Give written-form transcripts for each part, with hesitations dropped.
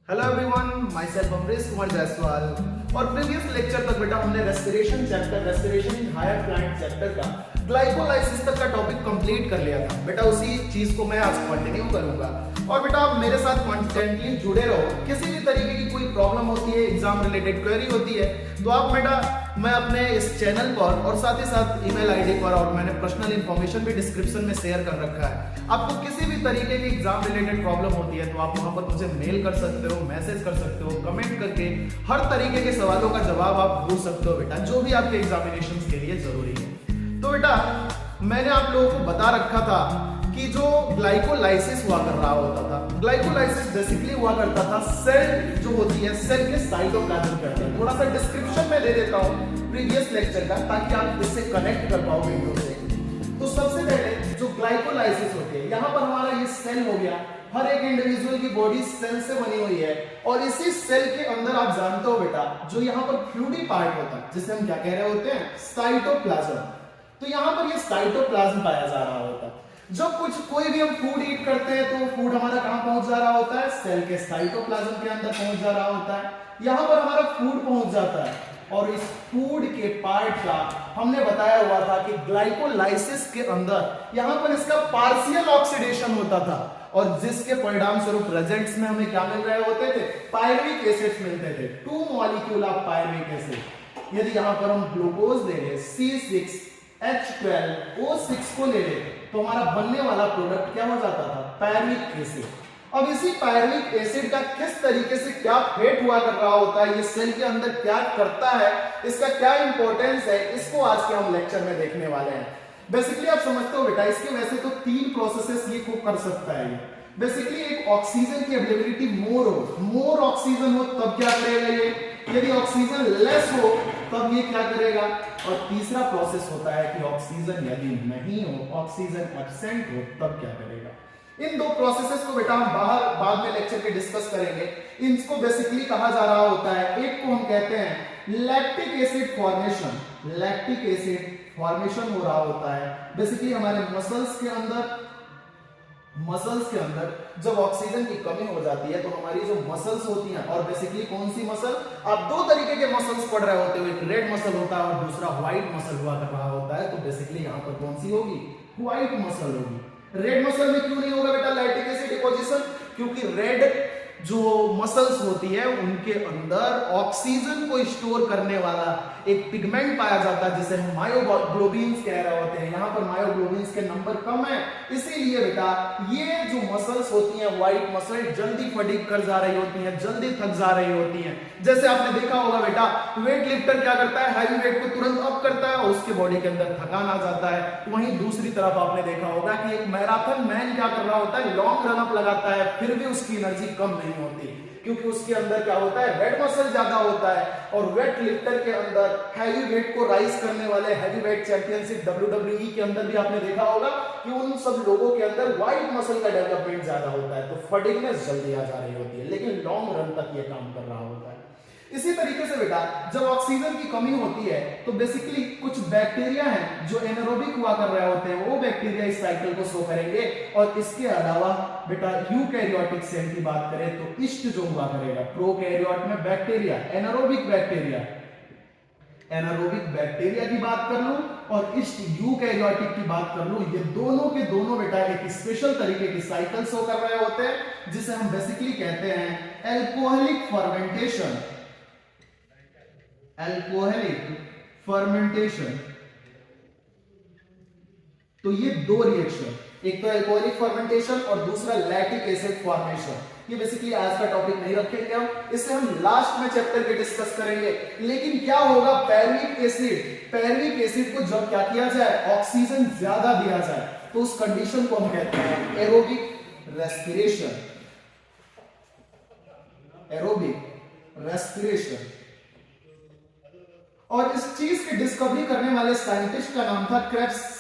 Hello everyone, myself Amrish Kumar Jaiswal. और previous lecture तक बेटा हमने respiration in higher plant chapter का ग्लाइकोलाइसिस तक का टॉपिक कंप्लीट कर लिया था। बेटा उसी चीज को मैं आज कंटिन्यू करूंगा। और बेटा आप मेरे साथ कॉन्स्टेंटली जुड़े रहो। किसी भी तरीके की कोई प्रॉब्लम होती है, एग्जाम रिलेटेड क्वेरी होती है, तो आप बेटा मैं अपने इस चैनल पर और साथ ही साथ ईमेल आईडी पर, और मैंने पर्सनल इंफॉर्मेशन भी डिस्क्रिप्शन में शेयर कर रखा है। आपको किसी भी तरीके की एग्जाम रिलेटेड प्रॉब्लम होती है तो आप वहां पर मुझे मेल कर सकते हो, मैसेज कर सकते हो, कमेंट करके हर तरीके के सवालों का जवाब आप पूछ सकते हो बेटा, जो भी आपके एग्जामिनेशन के लिए जरूरी है। तो बेटा मैंने आप लोगों को बता रखा था कि जो ग्लाइकोलाइसिस हुआ कर रहा होता था, ग्लाइकोलाइसिस बेसिकली हुआ करता था सेल जो होती है, सेल के साइटोप्लाज्म के अंदर। थोड़ा सा डिस्क्रिप्शन में दे देता हूँ प्रीवियस लेक्चर का, ताकि आप इससे कनेक्ट कर पाओ वीडियो से। तो सबसे पहले जो ग्लाइकोलाइसिस होती है, यहाँ पर हमारा ये सेल हो गया। हर एक इंडिविजुअल की बॉडी सेल से बनी हुई है, और इसी सेल के अंदर आप जानते हो बेटा, जो यहाँ पर फ्लूइडी पार्ट होता है, जिसे हम क्या कह रहे होते हैं, साइटोप्लाज्म। तो यहाँ पर ये साइटोप्लाज्म पाया जा रहा होता है। जब कोई भी हम फूड ईट करते हैं तो फूड हमारा कहां पहुंच जा रहा होता है, सेल के साइटोप्लाज्म के अंदर पहुंच जा रहा होता है। यहां पर हमारा फूड पहुंच जाता है, और इस फूड के पार्ट का हमने बताया हुआ था कि ग्लाइकोलाइसिस के अंदर यहां पर इसका पार्शियल ऑक्सीडेशन होता था, और जिसके परिणाम स्वरूप रिजल्ट्स में हमें क्या मिल रहे होते थे, पायरुविक एसिड्स मिलते थे, 2 मॉलिक्यूल ऑफ पायरुविक एसिड। यदि यहां पर हम ग्लूकोज ले लें, C6H12O6 को ले लें, तो हमारा बनने वाला प्रोडक्ट क्या हो जाता था, पायरुविक एसिड। अब इसी पायरुविक एसिड का किस तरीके से क्या फेट हुआ कर रहा होता है, ये सेल के अंदर क्या करता है, इसका क्या इंपॉर्टेंस है, इसको आज के हम लेक्चर में देखने वाले हैं। बेसिकली आप समझते हो बेटा, इसके वैसे तो 3 प्रोसेसेस ये को कर सकता है। बेसिकली एक ऑक्सीजन की अवेलेबिलिटी मोर ऑक्सीजन हो तब क्या करेगा ये, यदि ऑक्सीजन लेस हो तब ये क्या करेगा। और तीसरा प्रोसेस होता है कि ऑक्सीजन यदि नहीं हो, ऑक्सीजन एब्सेंट हो, तब क्या करेगा। इन 2 प्रोसेसेस को बेटा हम बाद में लेक्चर पे डिस्कस करेंगे। इनको बेसिकली कहा जा रहा होता है, एक को हम कहते हैं lactic acid formation. Lactic acid formation हो रहा होता है बेसिकली हमारे मसल्स के अंदर जब ऑक्सीजन की कमी हो जाती है तो हमारी जो मसल्स होती हैं, और बेसिकली कौन सी मसल, आप 2 तरीके के मसल्स पढ़ रहे होते हो, एक रेड मसल होता है और दूसरा व्हाइट मसल हुआ कर रहा होता है। तो बेसिकली यहाँ पर कौन सी होगी, व्हाइट मसल होगी। रेड मसल में क्यों नहीं होगा बेटा लैक्टिक एसिड डिपोजिशन, क्योंकि रेड जो मसल्स होती है उनके अंदर ऑक्सीजन को स्टोर करने वाला एक पिगमेंट पाया जाता है, जिसे हम मायोग्लोबिन्स कह रहे होते हैं। यहाँ पर मायोग्लोबिन्स के नंबर कम है, इसीलिए बेटा ये जो मसल्स होती हैं, व्हाइट मसल, जल्दी फटीग कर जा रही होती हैं, जल्दी थक जा रही होती हैं। जैसे आपने देखा होगा बेटा, वेट लिफ्टर क्या करता है, हैवी वेट को तुरंत अप करता है और उसके बॉडी के अंदर थकान आ जाता है। वहीं दूसरी तरफ आपने देखा होगा कि एक मैराथन मैन क्या कर रहा होता है, लॉन्ग रन अप लगाता है, फिर भी उसकी एनर्जी कम नहीं होती, क्योंकि उसके अंदर क्या होता है, रेड मसल ज्यादा होता है। और वेट लिफ्टर के अंदर हैवी वेट को राइज करने वाले हैवी वेट चैंपियनशिप WWE के अंदर भी आपने देखा होगा कि उन सब लोगों के अंदर व्हाइट मसल का डेवलपमेंट ज्यादा होता है, तो फटीगनेस जल्दी आ जा रही होती है, लेकिन लॉन्ग रन तक ये काम कर रहा होता है। इसी तरीके से बेटा जब ऑक्सीजन की कमी होती है तो बेसिकली कुछ बैक्टीरिया हैं जो एनारोबिक हुआ कर रहे होते हैं, वो बैक्टीरिया इस साइकिल को शो करेंगे। और इसके अलावा बेटा यूकैरियोटिक सेल की बात करें तो ईस्ट जो हुआ करेगा, प्रोकैरियोट में बैक्टीरिया, एनारोबिक बैक्टीरिया की बात कर लूं और ईस्ट यूकैरियोटिक की बात कर लूं, ये दोनों के दोनों बेटा एक स्पेशल तरीके की साइकिल शो कर रहे होते हैं, जिसे हम बेसिकली कहते हैं एल्कोहलिक फर्मेंटेशन। तो ये 2 रिएक्शन, एक तो एल्कोहलिक फर्मेंटेशन और दूसरा लैक्टिक एसिड फॉर्मेशन, ये बेसिकली आज का टॉपिक नहीं रखेंगे हम, इसे हम लास्ट में चैप्टर के डिस्कस करेंगे। लेकिन क्या होगा, पायरुविक एसिड को जब क्या किया जाए, ऑक्सीजन ज्यादा दिया जाए, तो उस कंडीशन को हम कहते हैं एरोबिक रेस्पिरेशन। और इस चीज की डिस्कवरी करने वाले साइंटिस्ट का नाम था क्रेब्स।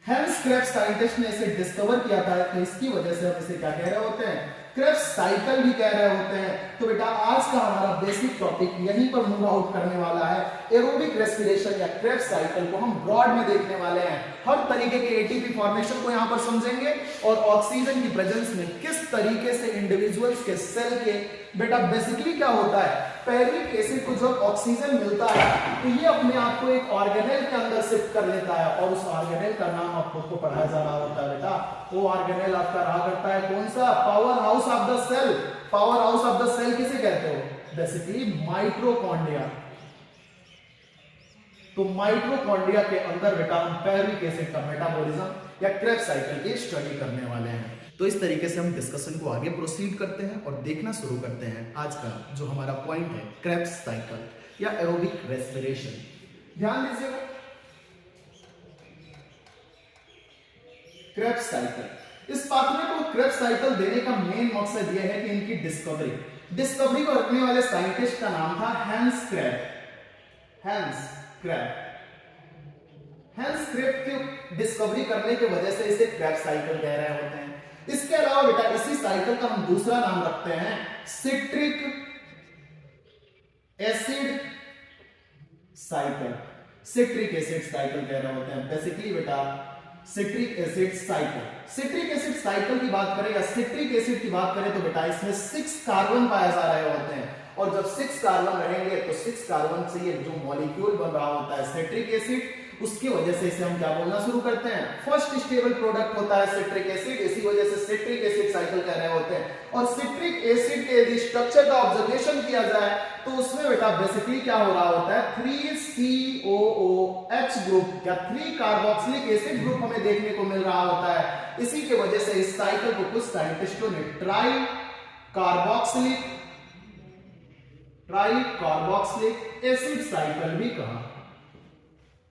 हेंस क्रेब्स साइंटिस्ट ने इसे डिस्कवर किया था, तो इसकी वजह से हम इसे क्या कह रहे होते हैं, क्रेब्स साइकिल भी कह रहे होते हैं। तो बेटा आज का हमारा बेसिक टॉपिक यहीं पर मूव आउट करने वाला है। एरोबिक रेस्पिरेशन या क्रेब्स साइकिल को हम ब्रॉड में देखने वाले हैं। हर तरीके के एटीपी फॉर्मेशन को यहाँ पर समझेंगे और ऑक्सीजन की प्रेजेंस में किस तरीके से इंडिविजुअल्स के सेल के बेटा बेसिकली क्या होता है, पैरिक एसिड को जब ऑक्सीजन मिलता है तो ये अपने आप को एक ऑर्गेनेल के अंदर शिफ्ट कर लेता है और उस ऑर्गेनेल का नाम आप खुद को पढ़ाया जा रहा होता है बेटा। वो ऑर्गेनेल आपका रहा करता है कौन सा, power house of the cell. Power house of the cell किसे कहते हो, बेसिकली माइटोकॉन्ड्रिया। तो माइटोकॉन्ड्रिया के अंदर बेटा हम पैरिक एसिड का मेटाबॉलिज्म या क्रेब्स साइकिल की स्टडी करने वाले हैं। तो इस तरीके से हम डिस्कशन को आगे प्रोसीड करते हैं और देखना शुरू करते हैं आज का जो हमारा पॉइंट है, क्रेब्स साइकिल या एरोबिक रेस्पिरेशन। ध्यान दीजिएगा, क्रेब्स साइकिल, इस पाथवे को क्रेब्स साइकिल देने का मेन मकसद यह है कि इनकी डिस्कवरी को रखने वाले साइंटिस्ट का नाम था हैंस क्रेब। हैंस क्रेब की डिस्कवरी करने की वजह से इसे क्रेब्स साइकिल कह रहे होते हैं। इसके अलावा बेटा इसी साइकिल का हम दूसरा नाम रखते हैं citric acid cycle. Citric acid cycle कह रहे होते हैं बेसिकली बेटा, citric acid cycle. Citric acid cycle की बात करें या सिट्रिक एसिड की बात करें तो बेटा इसमें 6 कार्बन पाए जा रहे होते हैं और जब 6 कार्बन रहेंगे तो 6 कार्बन से ये जो मॉलिक्यूल बन रहा होता है सिट्रिक एसिड, उसकी वजह से इसे हम क्या बोलना शुरू करते हैं, फर्स्ट स्टेबल प्रोडक्ट होता है सिट्रिक एसिड। इसी वजह से सिट्रिक एसिड साइकिल कह रहे होते हैं। और सिट्रिक एसिड के यदि स्ट्रक्चर का ऑब्जर्वेशन किया जाए तो उसमें बेटा बेसिकली क्या हो रहा होता है, 3COOH ग्रुप या 3 कार्बोक्सिलिक एसिड ग्रुप हमें देखने को मिल रहा होता है। इसी के वजह से इस साइकिल को कुछ साइंटिस्टों ने ट्राई कार्बोक्सिलिक एसिड साइकिल भी कहा।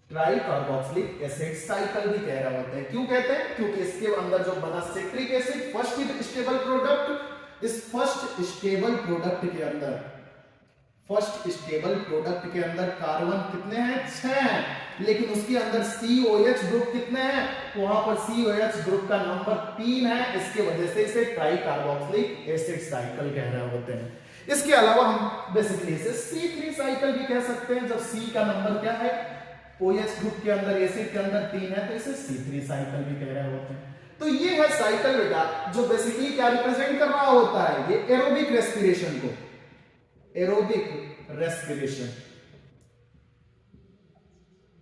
ट्राई कार्बोक्सिलिक एसिड साइकिल भी कह रहे होते हैं। क्यों कहते हैं, क्योंकि इसके अंदर जो बना citric acid first stable product, इस फर्स्ट स्टेबल प्रोडक्ट के अंदर कार्बन कितने हैं, 6 हैं, लेकिन उसके अंदर COH ग्रुप कितने हैं, वहां पर COH ग्रुप का नंबर 3 है। इसके वजह से इसे ट्राई कार्बोक्सिलिक एसिड साइकिल कह रहे होते हैं। इसके अलावा हम बेसिकली इसे C3 साइकिल भी कह सकते हैं। जब C का नंबर क्या है, OH ग्रुप के अंदर एसिड के अंदर 3 है तो इसे C3 साइकिल भी कह रहे होते हैं। तो ये है साइकिल बेटा जो बेसिकली क्या रिप्रेजेंट कर रहा होता है, ये एरोबिक रेस्पिरेशन को, एरोबिक रेस्पिरेशन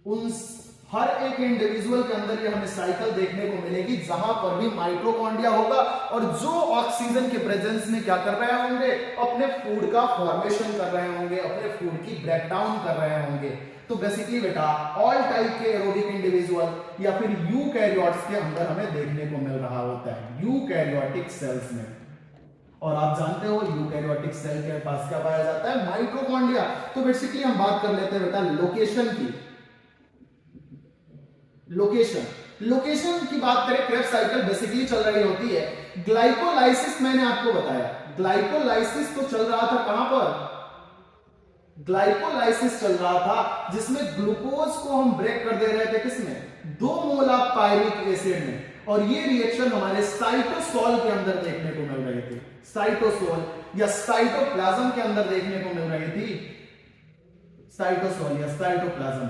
उन हर एक इंडिविजुअल के अंदर ये हमें साइकिल देखने को मिलेगी जहां पर भी माइटोकॉन्ड्रिया होगा और जो ऑक्सीजन के प्रेजेंस में क्या कर रहे होंगे, अपने फूड का फॉर्मेशन कर रहे होंगे, अपने फूड की ब्रेकडाउन कर रहे होंगे। तो बेसिकली बेटा ऑल टाइप के एरोबिक इंडिविजुअल या फिर यूकैरियोट्स के अंदर हमें देखने को मिल रहा होता है, यूकैरियोटिक सेल्स में। और आप जानते हो यूकैरियोटिक सेल के पास क्या पाया जाता है, माइटोकॉन्ड्रिया। तो बेसिकली हम बात कर लेते हैं बेटा लोकेशन की। लोकेशन की बात करें, क्रेब्स साइकिल बेसिकली चल रही होती है ग्लाइकोलाइसिस। मैंने आपको बताया ग्लाइकोलाइसिस तो चल रहा था कहां पर, ग्लाइकोलाइसिस चल रहा था जिसमें ग्लूकोज को हम ब्रेक कर दे रहे थे, किसमें, 2 मोल ऑफ पायरिक एसिड में। और ये रिएक्शन हमारे साइटोसोल के अंदर देखने को मिल रही थी, साइटोसोल या साइटोप्लाज्म के अंदर देखने को मिल रही थी, साइटोसोल या साइटोप्लाज्म।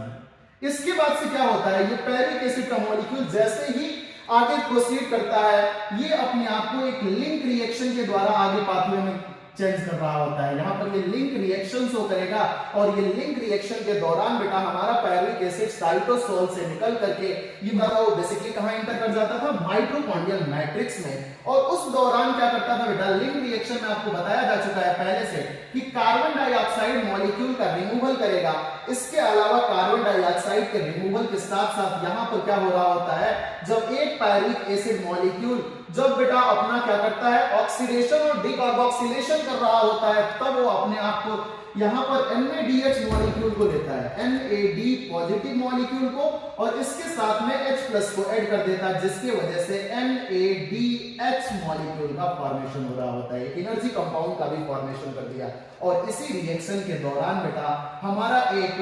इसके बाद से क्या होता है, ये पैरिक एसिड का मॉलिक्यूल जैसे ही आगे प्रोसीड करता है, ये अपने आप को एक लिंक रिएक्शन के द्वारा आगे पाथवे में चेंज कर रहा होता है। यहां पर ये लिंक रिएक्शन शो करेगा और ये लिंक रिएक्शन के दौरान बेटा हमारा पैरिक एसिड साइटोसोल से निकल करके ये बताओ बेसिकली कहां एंटर कर जाता था, माइटोकॉन्ड्रियल मैट्रिक्स में। और उस दौरान क्या करता था बेटा, लिंक रिएक्शन में आपको बताया जा चुका है पहले से कि कार्बन डाइऑक्साइड मॉलिक्यूल का रिमूवल करेगा। इसके अलावा कार्बन डाइऑक्साइड के रिमूवल के साथ साथ यहां पर क्या हो रहा होता है, जब एक पैरिक एसिड मॉलिक्यूल जब बेटा अपना क्या करता है, ऑक्सीडेशन और डीकार्बोक्सिलेशन कर रहा होता है, तब वो अपने आप को यहां पर NADH मॉलिक्यूल को लेता है, NAD पॉजिटिव मॉलिक्यूल को, और इसके साथ में H+ को ऐड कर देता है, जिसकी वजह से NADH मॉलिक्यूल का फॉर्मेशन हो रहा होता है, एनर्जी कंपाउंड का भी फॉर्मेशन कर दिया। और इसी रिएक्शन के दौरान बेटा हमारा एक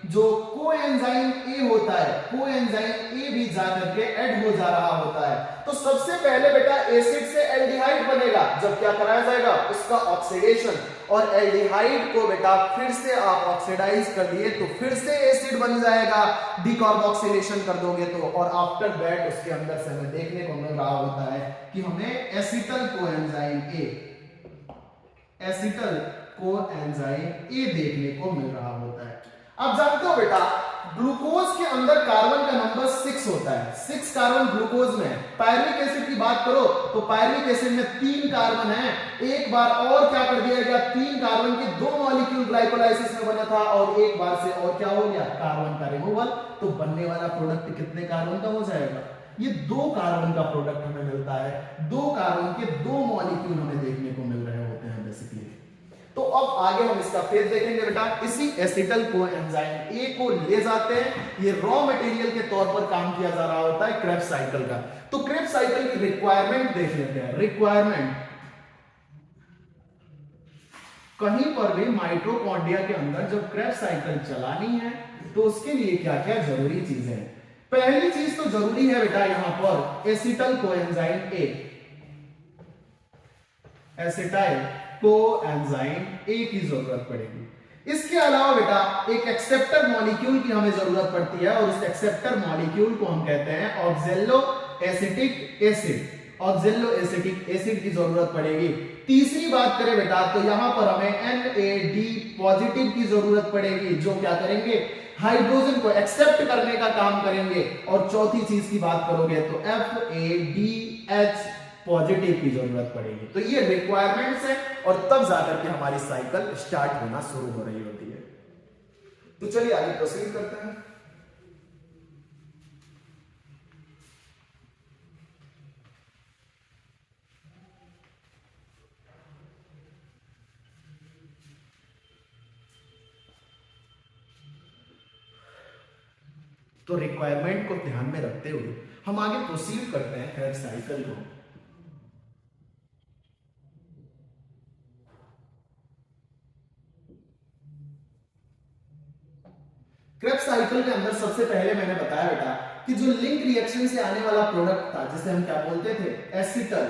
जो कोएंजाइम ए होता है, कोएंजाइम ए भी जाकर के ऐड हो जा रहा होता है। तो सबसे पहले बेटा एसिड से एल्डिहाइड बनेगा, जब क्या कराया जाएगा, उसका ऑक्सीडेशन, और एल्डिहाइड को बेटा फिर से आप ऑक्सीडाइज कर दिए तो फिर से एसिड बन जाएगा, डिकार्बोक्सिलेशन कर दोगे तो, और आफ्टर दैट उसके अंदर से हमें देखने को मिल रहा होता है कि हमें acetyl coenzyme A, acetyl coenzyme A देखने को मिल रहा होता है। आप जानते हो बेटा ग्लूकोज के अंदर कार्बन का नंबर 6 होता है, 6 कार्बन ग्लूकोज में। पायरुविक एसिड की बात करो तो पायरुविक एसिड में 3 कार्बन है, एक बार और क्या कर दिया गया, 3 कार्बन के 2 मॉलिक्यूल ग्लाइकोलाइसिस में बना था और एक बार से और क्या हो गया, कार्बन का रिमूवल, तो बनने वाला प्रोडक्ट कितने कार्बन का हो जाएगा, ये 2 कार्बन का प्रोडक्ट हमें मिलता है, 2 कार्बन के 2 मॉलिक्यूल हमें देखने को मिल रहे होते हैं बेसिकली। तो अब आगे हम इसका फेज देखेंगे बेटा, इसी एसिटल कोएंजाइम ए को ले जाते हैं, ये रॉ मटेरियल के तौर पर काम किया जा रहा होता है क्रेब्स साइकिल का। तो क्रेब्स साइकिल की रिक्वायरमेंट देख लेते हैं। रिक्वायरमेंट, कहीं पर भी माइटोकॉन्ड्रिया के अंदर जब क्रेब्स साइकिल चलानी है तो उसके लिए क्या क्या जरूरी चीजें हैं। पहली चीज तो जरूरी है बेटा यहां पर acetyl coenzyme A, acetyl coenzyme A की जरूरत पड़ेगी। इसके अलावा बेटा एक एक्सेप्टर मॉलिक्यूल की हमें जरूरत पड़ती है और उस एक्सेप्टर मॉलिक्यूल को हम कहते हैं ऑक्जेलो एसिटिक एसिड, ऑक्जेलो एसिटिक एसिड की जरूरत पड़ेगी। तीसरी बात करें बेटा तो यहां पर हमें NAD पॉजिटिव की जरूरत पड़ेगी, जो क्या करेंगे, हाइड्रोजन को एक्सेप्ट करने का काम करेंगे। और चौथी चीज की बात करोगे तो FADH पॉजिटिव की जरूरत पड़ेगी। तो ये रिक्वायरमेंट्स है और तब जाकर के हमारी साइकिल स्टार्ट होना शुरू हो रही होती है। तो चलिए आगे प्रोसीड करते हैं। तो रिक्वायरमेंट को ध्यान में रखते हुए हम आगे प्रोसीड करते हैं क्रेब्स साइकिल को। क्रेब्स साइकिल के अंदर सबसे पहले मैंने बताया बेटा कि जो लिंक रिएक्शन से आने वाला प्रोडक्ट था जिसे हम क्या बोलते थे, एसिटल,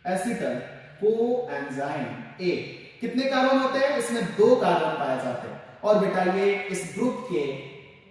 एसिटल कोएंजाइम ए, कितने कार्बन होते हैं, इसमें 2 कार्बन पाए जाते हैं। और बेटा ये इस ग्रुप के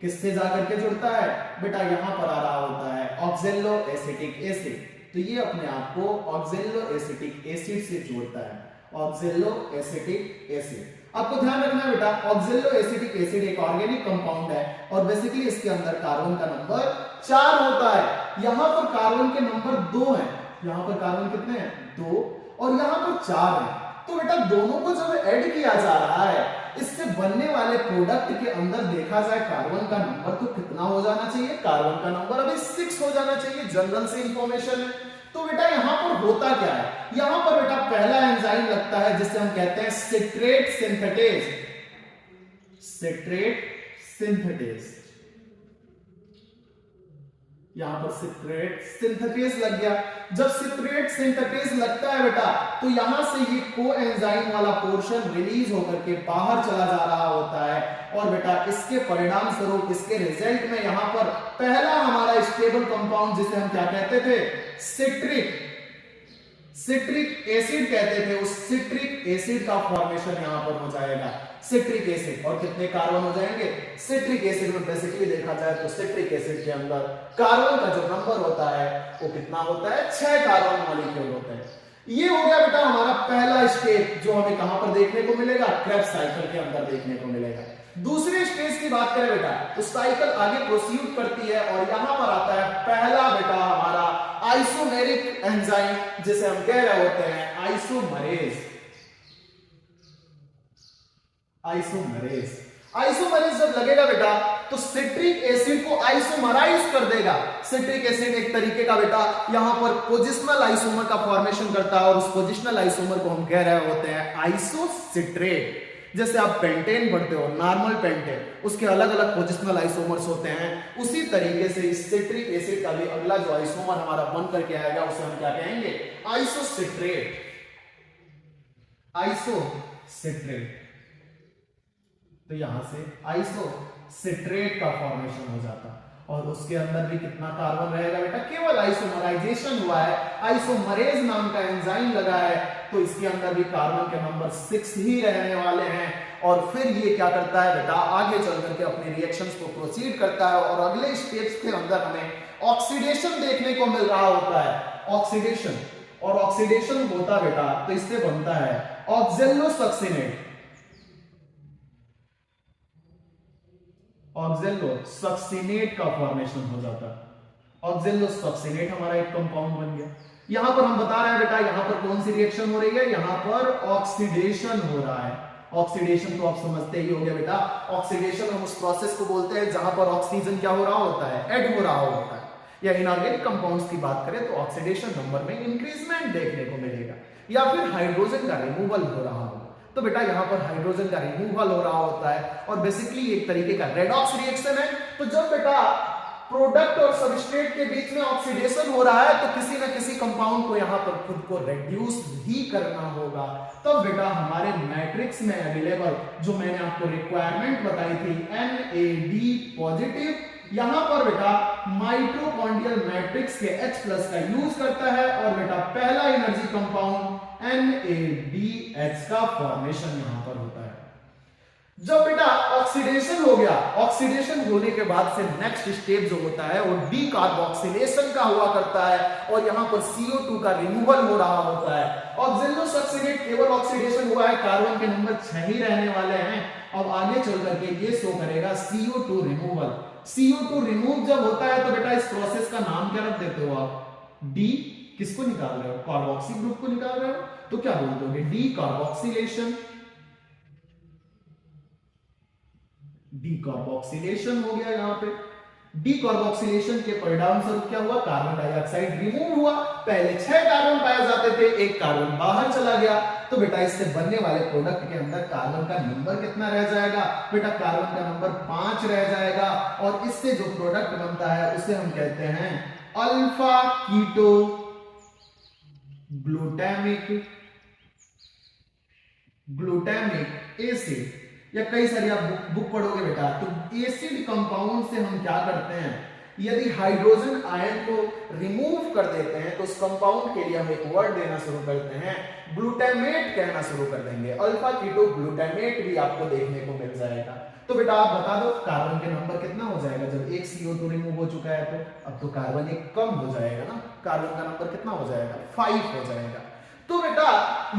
किससे जाकर के जुड़ता है, बेटा यहां पर आ रहा होता है ऑक्जेलो एसिटिक एसिड। तो ये अपने आप को ऑक्जेलो एसिटिक एसिड से जोड़ता है, ऑक्जेलो एसिटिक एसिड। आपको ध्यान रखना है बेटा ऑक्जेलो एसिटिक एसिड एक ऑर्गेनिक कंपाउंड है और बेसिकली इसके अंदर कार्बन का नंबर 4 होता है। यहां पर कार्बन के नंबर 2 हैं, यहां पर कार्बन कितने हैं, 2, और यहां पर 4 हैं। तो बेटा दोनों को जब ऐड किया जा रहा है, इससे बनने वाले प्रोडक्ट के अंदर देखा जाए कार्बन का नंबर तो कितना हो जाना चाहिए, कार्बन का नंबर अभी 6 हो जाना चाहिए, जनरल से इंफॉर्मेशन है। तो बेटा यहां पर होता क्या है, यहां पर बेटा पहला एंजाइम लगता है जिसे हम कहते हैं सिट्रेट सिंथेटेज, सिट्रेट सिंथेटेज। यहां पर सिट्रेट सिंथेटेज लग गया। जब सिट्रेट सिंथेटेज लगता है बेटा तो यहां से ये कोएंजाइम वाला पोर्शन रिलीज होकर के बाहर चला जा रहा होता है और बेटा इसके परिणाम स्वरूप, इसके रिजल्ट में यहां पर पहला हमारा स्टेबल कंपाउंड जिसे हम क्या कहते थे, सिट्रिक एसिड कहते थे, उस सिट्रिक एसिड का फॉर्मेशन यहां पर हो जाएगा, सिट्रिक एसिड। और कितने कार्बन हो जाएंगे, सिट्रिक एसिड में बेसिकली देखा जाए तो सिट्रिक एसिड के अंदर कार्बन का जो नंबर होता है वो कितना होता है, 6 कार्बन मॉलिक्यूल होते हैं। ये हो गया बेटा हमारा पहला स्टेप, जो हमें कहां पर देखने को मिलेगा, क्रेब्स साइकिल के अंदर देखने को मिलेगा। दूसरे स्टेज की बात करें बेटा तो साइकिल आगे प्रोसीड करती है और यहां पर आता है पहला बेटा हमारा आइसोमेरिक एंजाइम, जिसे हम कह रहे होते हैं आइसोमरेज। आइसोमरेज, आइसोमरेज जब लगेगा बेटा तो सिट्रिक एसिड को आइसोमराइज कर देगा। सिट्रिक एसिड एक तरीके का बेटा यहां पर पोजिशनल आइसोमर का फॉर्मेशन करता है और उस पोजिशनल आइसोमर को हम कह रहे होते हैं आइसोसिट्रेट। जैसे आप पेंटेन पढ़ते हो, नॉर्मल पेंटेन, उसके अलग अलग पोजिशनल आइसोमर्स होते हैं, उसी तरीके से इस सिट्रिक एसिड का भी अगला जो आइसोमर हमारा बन करके आएगा उसे हम क्या कहेंगे, आइसोसिट्रेट। आइसोसिट्रेट। तो यहां से आइसोसिट्रेट का फॉर्मेशन हो जाता, और उसके अंदर भी कितना कार्बन रहेगा बेटा, केवल आइसोमराइजेशन हुआ है, आइसोमरेज नाम का एंजाइम लगा है, तो इसके अंदर भी कार्बन के नंबर 6 ही रहने वाले हैं। और फिर ये क्या करता है बेटा, आगे चल करके अपने रिएक्शंस को प्रोसीड करता है, और अगले स्टेप्स के अंदर हमें ऑक्सीडेशन देखने को मिल रहा होता है, ऑक्सीडेशन। और ऑक्सीडेशन होता बेटा तो इससे बनता है ऑक्जेलोसक्सिनेट, ऑक्जेलोसक्सिनेट का फॉर्मेशन हो जाता है। ऑक्जेलोसक्सिनेट हमारा एक कंपाउंड बन गया। यहां पर हम बता रहे हैं बेटा, यहां पर कौन सी रिएक्शन हो रही है, यहां पर ऑक्सीडेशन हो रहा है। ऑक्सीडेशन तो आप समझते ही होंगे बेटा, ऑक्सीडेशन हम उस प्रोसेस को बोलते हैं जहां पर ऑक्सीजन क्या हो रहा होता है, ऐड हो रहा होता है। या इनऑर्गेनिक कंपाउंड्स की बात करें तो ऑक्सीडेशन नंबर में इंक्रीजमेंट देखने को मिलेगा, या फिर हाइड्रोजन का रिमूवल हो रहा होगा। तो बेटा यहां पर हाइड्रोजन का रिमूवल हो रहा होता है, और बेसिकली एक तरीके का रेडॉक्स रिएक्शन है। तो जब बेटा प्रोडक्ट और सबस्ट्रेट के बीच में ऑक्सीडेशन हो रहा है, तो किसी ना किसी कंपाउंड को यहां पर खुद को रेड्यूस ही करना होगा। तब बेटा हमारे मैट्रिक्स में अवेलेबल जो मैंने आपको रिक्वायरमेंट बताई थी NAD पॉजिटिव, यहां पर बेटा माइटोकॉन्ड्रियल मैट्रिक्स के H+ का यूज करता है, और बेटा पहला एनर्जी कंपाउंड NADH का फॉर्मेशन यहां पर होता है। जब बेटा ऑक्सीडेशन हो गया, ऑक्सीडेशन होने के बाद से नेक्स्ट स्टेप जो होता है वो डीकार्बोक्सिलेशन का हुआ करता है, और यहां पर CO2 का रिमूवल हो रहा होता है। ऑक्जेलोसक्सिनेट केवल ऑक्सीडेशन हुआ है, कार्बन के नंबर 6 ही रहने वाले हैं। अब आगे चल करके ये शो करेगा CO2 रिमूवल। CO2 रिमूव जब होता है तो बेटा इस प्रोसेस का नाम क्या रख देते हो आप, डी, किसको निकाल रहे हो, कार्बोक्सी ग्रुप को निकाल रहे हो, तो क्या बोल दोगे, डीकार्बोक्सिलेशन। डीकार्बोक्सिलेशन हो गया। यहां पे डीकार्बोक्सिलेशन के परिणाम स्वरूप क्या हुआ, कार्बन डाइऑक्साइड रिमूव हुआ। पहले 6 कार्बन पाए जाते थे, एक कार्बन बाहर चला गया, तो बेटा इससे बनने वाले प्रोडक्ट के अंदर कार्बन का नंबर कितना रह जाएगा बेटा, कार्बन का नंबर 5 रह जाएगा। और इससे जो प्रोडक्ट बनता है उसे हम कहते हैं अल्फा कीटो ग्लूटामिक एसिड। या कई सारी आप बुक पढ़ोगे बेटा, तो एसिड कंपाउंड से हम क्या करते हैं, यदि हाइड्रोजन आयन को रिमूव कर देते हैं तो उस कंपाउंड के लिए हम एक वर्ड देना शुरू करते हैं, ग्लूटामेट कहना शुरू कर देंगे। अल्फा कीटो ग्लूटामेट भी आपको देखने को मिल जाएगा। तो बेटा आप बता दो कार्बन के नंबर कितना हो जाएगा जब एक CO2 रिमूव हो चुका है, तो अब तो कार्बन एक कम हो जाएगा ना, कार्बन का नंबर कितना हो जाएगा, 5 हो जाएगा। तो बेटा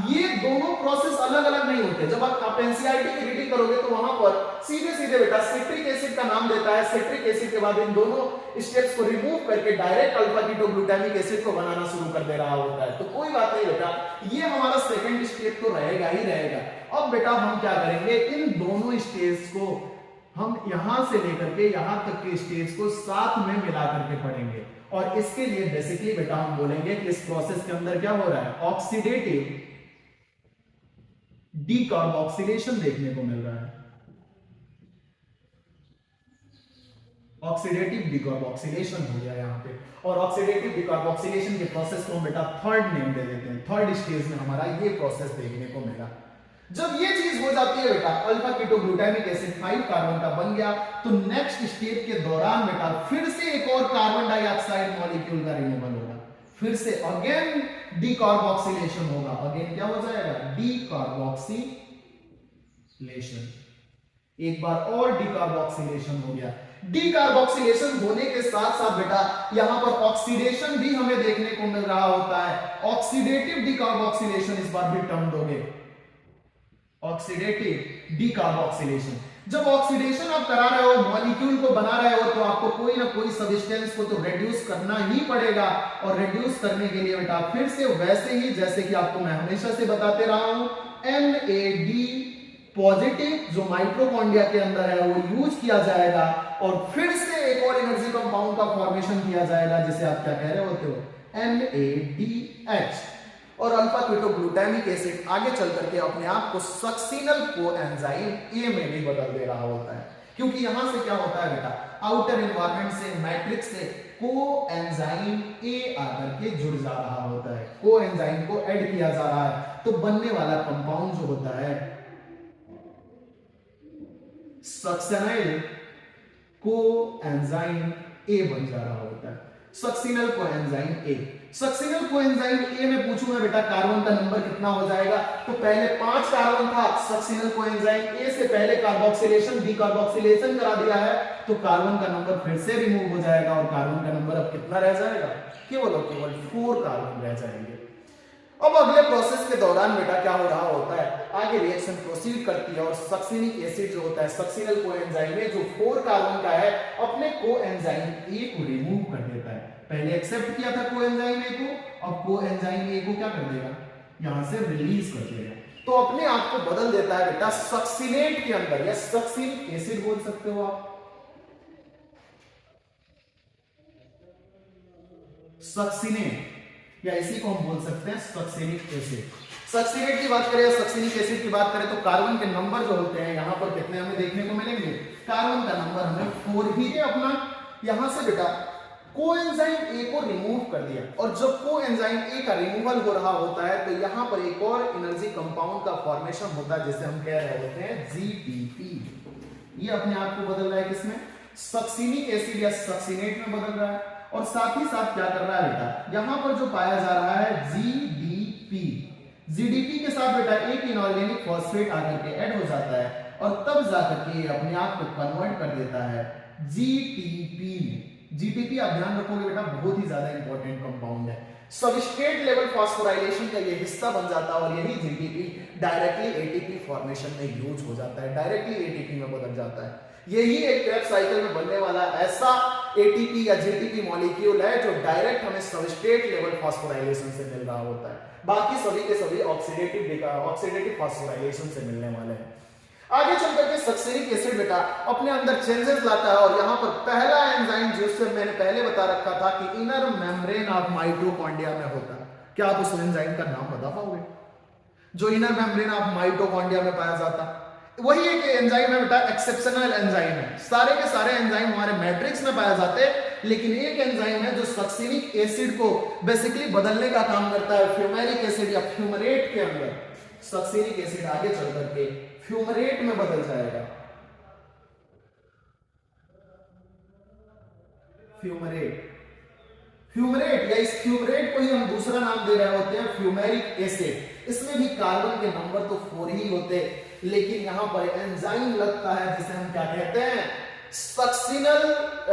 ये दोनों प्रोसेस अलग अलग नहीं होते। जब आप एनसीईआरटी की रीडिंग करोगे तो वहां पर सीधे सीधे बेटा सिट्रिक एसिड का नाम देता है, सिट्रिक एसिड के बाद इन दोनों स्टेप्स को रिमूव करके डायरेक्ट अल्फा कीटोग्लूटामिक एसिड को बनाना शुरू कर दे रहा होता है। तो कोई बात नहीं बेटा, ये हमारा सेकंड स्टेप तो रहेगा ही रहेगा। अब बेटा हम क्या करेंगे, इन दोनों स्टेज को हम यहां से लेकर के यहां तक के स्टेज को साथ में मिला करके पढ़ेंगे। और इसके लिए बेसिकली बेटा हम बोलेंगे कि इस प्रोसेस के अंदर क्या हो रहा है, ऑक्सीडेटिव डीकार्बोक्सिलेशन देखने को मिल रहा है। ऑक्सीडेटिव डीकार्बोक्सिलेशन हो गया यहां पे, और ऑक्सीडेटिव डीकार्बोक्सिलेशन के प्रोसेस को हम बेटा थर्ड नेम दे देते हैं। थर्ड स्टेज में हमारा ये प्रोसेस देखने को मिला। जब ये चीज हो जाती है बेटा, अल्फा कीटोग्लूटामिक एसिड 5 कार्बन का बन गया, तो नेक्स्ट स्टेप के दौरान बेटा फिर से एक और कार्बन डाइऑक्साइड मॉलिक्यूल का रिमूवल होगा, फिर से अगेन डीकार्बोक्सिलेशन होगा। अगेन क्या हो जाएगा, डीकार्बोक्सिलेशन। एक बार और डीकार्बोक्सिलेशन हो गया। डीकार्बोक्सिलेशन होने के साथ साथ बेटा यहां पर ऑक्सीडेशन भी हमें देखने को मिल रहा होता है। ऑक्सीडेटिव डीकार्बोक्सिलेशन इस बार भी टर्म दोगे, ऑक्सीडेटिव डीकार्बोक्सिलेशन। जब ऑक्सीडेशन आप करा रहे हो, मॉलिक्यूल को बना रहे हो, तो आपको कोई ना कोई सब्सटेंस को तो रेड्यूस करना ही पड़ेगा। और रेड्यूस करने के लिए बेटा फिर से वैसे ही जैसे कि आपको मैं हमेशा से बताते रहा हूं, NAD पॉजिटिव जो माइटोकॉन्ड्रिया के अंदर है वो यूज किया जाएगा, और फिर से एक और एनर्जी कंपाउंड का फॉर्मेशन किया जाएगा, जिसे आप क्या कह रहे होते हो, NADH। और अल्फा कीटोग्लूटामिक एसिड आगे चल करके अपने आप को सक्सिनल कोएंजाइम A में भी बदल दे रहा होता है, क्योंकि यहां से क्या होता है बेटा, आउटर एनवायरनमेंट से, मैट्रिक्स से कोएंजाइम A आकर के जुड़ जा रहा होता है, कोएंजाइम को ऐड किया जा रहा है। तो बनने वाला कंपाउंड जो होता है सक्सेनाइल कोएंजाइम ए बन जा रहा होता है। सक्सेनाइल कोएंजाइम ए, सक्सेनाइल कोएंजाइम ए में पूछूं मैं बेटा कार्बन का नंबर कितना हो जाएगा, तो पहले 5 कार्बन था, सक्सेनाइल कोएंजाइम ए से पहले कार्बोक्सिलेशन डीकार्बोक्सिलेशन करा दिया है, तो कार्बन का नंबर फिर से रिमूव हो जाएगा और कार्बन का नंबर अब कितना रह जाएगा, केवल और केवल 4 कार्बन रह जाएंगे। अब अगले प्रोसेस के दौरान बेटा क्या हो रहा होता है, आगे रिएक्शन प्रोसीड करती है और सक्सिनिक एसिड जो होता है सक्सिनल कोएंजाइम में जो 4 कार्बन का है अपने कोएंजाइम ए को रिमूव कर देता है। पहले एक्सेप्ट किया था कोएंजाइम ए को, अब कोएंजाइम ए को क्या कर देगा, यहां से रिलीज कर देगा, तो अपने आप को बदल देता है बेटा सक्सिनेट के अंदर, या सक्सिनिक एसिड बोल सकते हो आप, सक्सिनेट, या इसी को हम बोल सकते हैं सक्सिनिक एसिड। सक्सिनेट की बात करें या सक्सिनिक एसिड की बात करें तो कार्बन के नंबर जो होते हैं यहां पर कितने हमें देखने को मिलेंगे, कार्बन का नंबर हमें 4 ही है अपना। यहां से बेटा कोएंजाइम ए को रिमूव कर दिया, और जब कोएंजाइम ए का रिमूवल हो रहा होता है तो यहां पर एक और एनर्जी कंपाउंड का फॉर्मेशन होता है जिसे हम कह रहे होते हैं जीटीपी। ये अपने आप को बदल रहा है किसमें, सक्सिनिक एसिड या सक्सिनेट में बदल रहा है, और साथ ही साथ क्या कर रहा है बेटा, यहां पर जो पाया जा रहा है जीडीपी, जीडीपी के साथ बेटा एक इनऑर्गेनिक फॉस्फेट आकर के ऐड हो जाता है और तब जाकर के अपने आप को कन्वर्ट कर देता है जीटीपी में। जीटीपी आप ध्यान रखोगे बेटा बहुत ही ज्यादा इंपॉर्टेंट कंपाउंड है, सबस्ट्रेट लेवल फास्फोराइलेशन का ये हिस्सा बन जाता है और यही जीटीपी डायरेक्टली एटीपी फॉर्मेशन में यूज हो जाता है, डायरेक्टली एटीपी में बदल जाता है। यही एक क्रेब्स साइकिल में बनने वाला ऐसा एटीपी या जीटीपी मॉलिक्यूल है जो डायरेक्ट हमें सबस्ट्रेट लेवल फास्फोराइलेशन से मिल रहा होता है, बाकी सभी के सभी ऑक्सीडेटिव फास्फोराइलेशन से मिलने वाले हैं। आगे चल करके सक्सिनिक एसिड बेटा अपने अंदर चेंजेस लाता है और यहां पर पहला एंजाइम जिससे मैंने पहले बता रखा था कि इनर मेम्ब्रेन ऑफ माइटोकॉन्ड्रिया में होता है, क्या आप उस एंजाइम का नाम बता पाओगे जो इनर मेम्ब्रेन ऑफ माइटोकॉन्ड्रिया में पाया जाता है? वही एक एंजाइम है बेटा, एक्सेप्शनल एंजाइम है। सारे के सारे एंजाइम हमारे मैट्रिक्स में पाए जाते हैं, लेकिन एक एंजाइम है जो सक्सिनिक एसिड को बेसिकली बदलने का काम करता है फ्यूमेरिक एसिड या फ्यूमरेट के अंदर। सक्सिनिक एसिड आगे चल करके फ्यूमरेट में बदल जाएगा, फ्यूमरेट या इस फ्यूमरेट को ही हम दूसरा नाम दे रहे होते हैं फ्यूमेरिक एसिड। इसमें भी कार्बन के नंबर तो 4 ही होते, लेकिन यहां पर एंजाइम लगता है जिसे हम क्या कहते हैं,